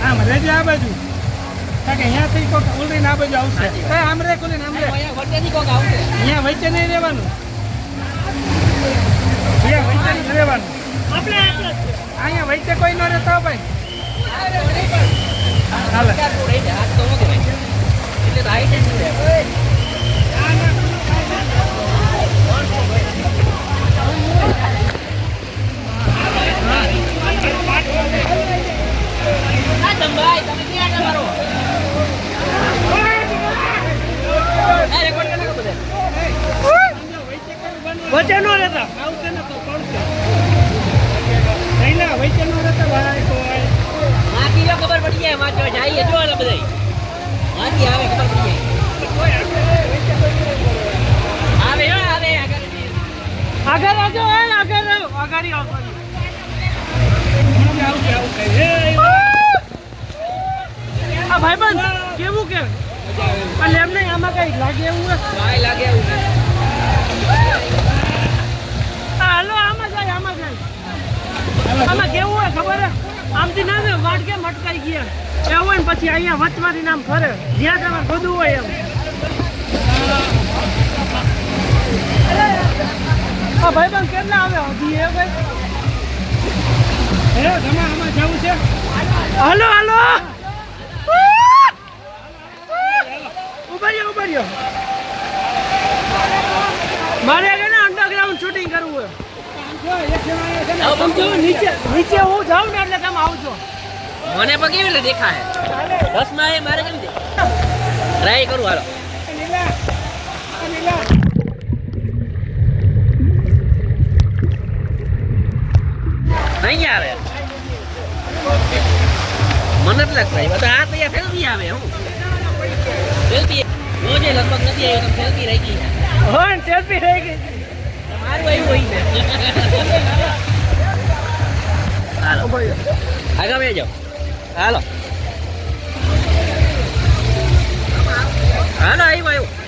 આમ રેજે આ બાજુ કારણ કે અહીંયાથી કોક ઉલરીને આ બાજુ આવશે કઈ આમ રે કોલીને આમ રે વચ્ચેથી કોક આવશે અહીંયા વચ્ચે નહીં રહેવાનું અહીંયા વચ્ચે નહીં રહેવાનું આપણે અહીંયા વચ્ચે કોઈ ન રહેતા ભાઈ હાલે હાથ તો નથી એટલે હાઈટ જ નહીં ભાઈ તમે ક્યાં તમારો વચ્ચે નો રહેતા આવશે ને તો પડશે નહીં ના વચ્ચે નો રહેતા ભાઈ તો માથી જો ખબર પડી જાય માથે જઈએ જો ને બધાય માથી આવે ખબર પડી જાય આવે આવે આગળ આવજો આગળ આગળ આ ભાઈબંધ કેવું કે એટલે એમ નહીં આમાં કઈ લાગે એવું ભાઈ લાગે એવું હાલો આમાં જાય આમાં કેવું હોય ખબર આમથી ના ને વાટ કેમ અટકાઈ ગયા એવું હોય ને પછી અહીંયા વચમાંથી નામ ફરે જ્યાં તમારે બધું હોય એમ હા ભાઈબંધ કેટલા આવે હજી એ ભાઈ હે તમે આમાં જવું છે હાલો હાલો ઉભર્યો મારે છે ને અંડરગ્રાઉન્ડ શૂટિંગ કરવું હોય નીચે હું જાઉં ને એટલે તમે આવજો મને પણ કેવી રીતે દેખાય 10 માં એ મારે કેમ દે ટ્રાય કરું હાલો નહીં આવે મને જ લાગતા બધા આ તૈયાર ફેલતી આવે હું ફેલતી રોજે લગભગ નથી આવ્યો તો ફેલતી રહી ગઈ હા સેલ્ફી રહી ગઈ મારું આવ્યું હોય છે હાલો આગળ બે જાઓ હાલો હાલો આવ્યું